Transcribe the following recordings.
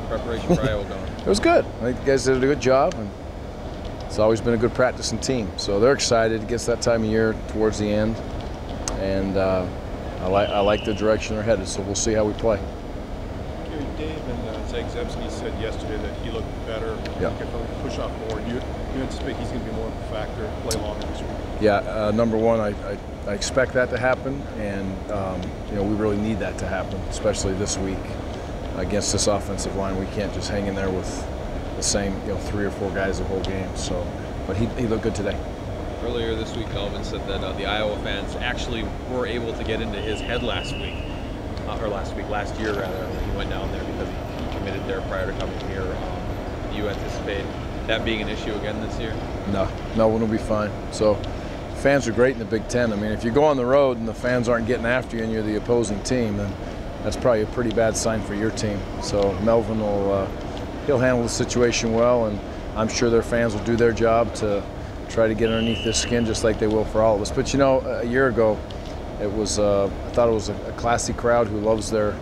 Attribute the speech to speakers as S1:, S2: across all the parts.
S1: preparation for Iowa going?
S2: It was good. I think the guys did a good job, and it's always been a good practicing team. So they're excited. It gets that time of year towards the end, and I like the direction they're headed. So we'll see how we play.
S3: Dave and Zach Zebski said yesterday that he looked better.
S2: Yeah.
S3: He could really push off more. Do you anticipate he's going to be more of a factor, play longer this week?
S2: Yeah, number one, I expect that to happen, and we really need that to happen, especially this week against this offensive line. We can't just hang in there with the same 3 or 4 guys the whole game. So, but he looked good today.
S1: Earlier this week, Melvin said that the Iowa fans actually were able to get into his head last year rather, when he went down there because he committed there prior to coming here. Do you anticipate that being an issue again this year?
S2: No, one will be fine. So, fans are great in the Big Ten. I mean, if you go on the road and the fans aren't getting after you and you're the opposing team, then that's probably a pretty bad sign for your team. So Melvin he'll handle the situation well, and I'm sure their fans will do their job to try to get underneath this skin just like they will for all of us. But a year ago, it was I thought it was a classy crowd who loves their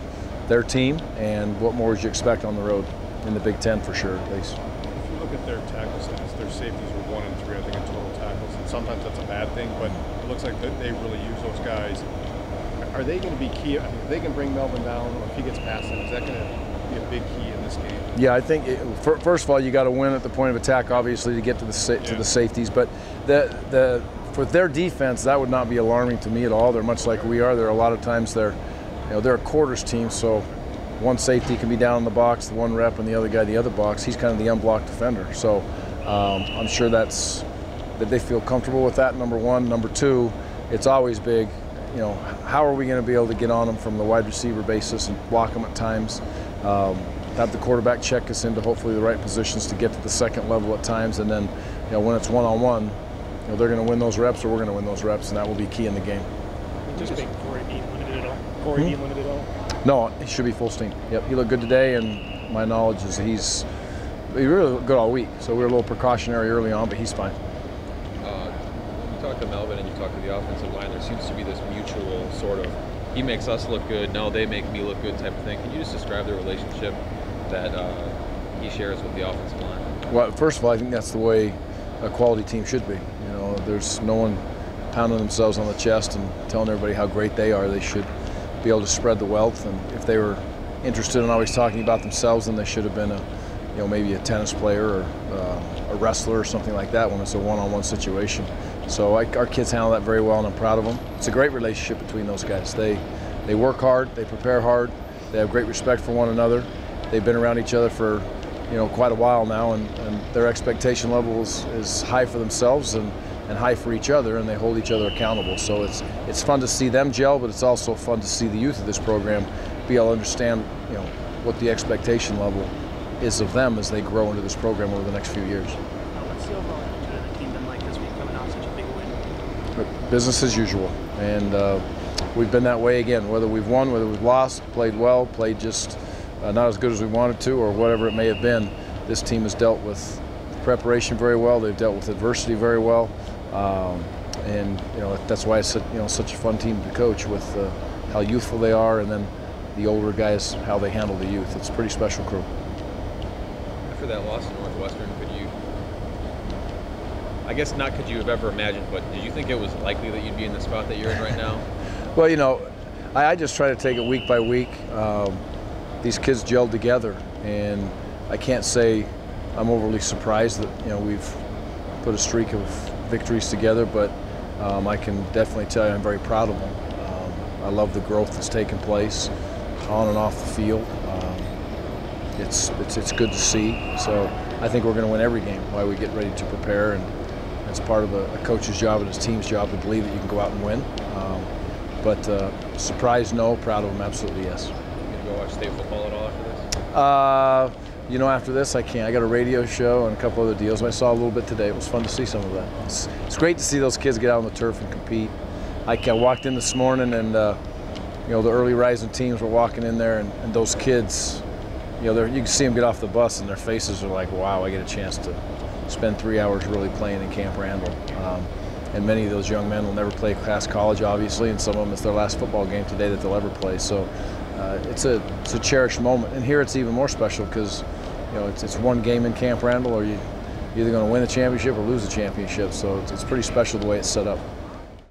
S2: team, and what more would you expect on the road in the Big Ten for sure, at least.
S3: If you look at their tackle stats, their safeties were 1 and 3, I think, in total tackles. And sometimes that's a bad thing, but it looks like they really use those guys. Are they going to be key? I mean, if they can bring Melvin down, or if he gets past them, is that going to be a big key in this game?
S2: Yeah, I think first of all, you got to win at the point of attack, obviously, to get to the safeties. But for their defense, that would not be alarming to me at all. They're much like we are. There are a lot of times they're a quarters team, so one safety can be down in the box, the one rep, and the other guy the other box. He's kind of the unblocked defender. So I'm sure that they feel comfortable with that. Number one. Number two, it's always big. How are we going to be able to get on them from the wide receiver basis and block them at times? Have the quarterback check us into hopefully the right positions to get to the second level at times, and then when it's one-on-one, they're going to win those reps or we're going to win those reps, and that will be key in the game.
S4: Anticipate Corey being limited at all? Corey being limited at all?
S2: No, he should be full steam. Yep, he looked good today, and my knowledge is he really looked good all week. So we were a little precautionary early on, but he's fine.
S1: You talk to Melvin and you talk to the offensive line, there seems to be this mutual sort of, he makes us look good, now they make me look good type of thing. Can you just describe the relationship that he shares with the offensive line?
S2: Well, first of all, I think that's the way a quality team should be. There's no one pounding themselves on the chest and telling everybody how great they are. They should be able to spread the wealth, and if they were interested in always talking about themselves, then they should have been maybe a tennis player or a wrestler or something like that when it's a one-on-one situation. So our kids handle that very well, and I'm proud of them. It's a great relationship between those guys. They work hard, they prepare hard, they have great respect for one another. They've been around each other for quite a while now, and their expectation level is high for themselves and high for each other, and they hold each other accountable. So it's fun to see them gel, but it's also fun to see the youth of this program be able to understand what the expectation level is of them as they grow into this program over the next few years.
S4: What's the overall attitude of the team been like this week coming off such a big win?
S2: Business as usual, and we've been that way again, whether we've won, whether we've lost, played well, played just not as good as we wanted to, or whatever it may have been. This team has dealt with preparation very well. They've dealt with adversity very well, and that's why it's such a fun team to coach, with how youthful they are, and then the older guys, how they handle the youth. It's a pretty special crew.
S1: After that loss to Northwestern, I guess not could you have ever imagined, but did you think it was likely that you'd be in the spot that you're in right now?
S2: Well, I just try to take it week by week. These kids gelled together, and I can't say I'm overly surprised that we've put a streak of victories together, but I can definitely tell you I'm very proud of them. I love the growth that's taken place on and off the field. It's good to see. So I think we're going to win every game while we get ready to prepare, and it's part of a coach's job and his team's job to believe that you can go out and win. But surprised, no. Proud of them, absolutely, yes.
S1: You go watch state football at all after this?
S2: After this I can't. I got a radio show and a couple other deals. I saw a little bit today. It was fun to see some of that. It's great to see those kids get out on the turf and compete. I walked in this morning, and the early rising teams were walking in there, and those kids, you can see them get off the bus, and their faces are like, wow, I get a chance to spend 3 hours really playing in Camp Randall. And many of those young men will never play class college, obviously, and some of them it's their last football game today that they'll ever play. So it's a cherished moment. And here it's even more special because it's one game in Camp Randall, or you're either going to win the championship or lose the championship. So it's pretty special the way it's set up.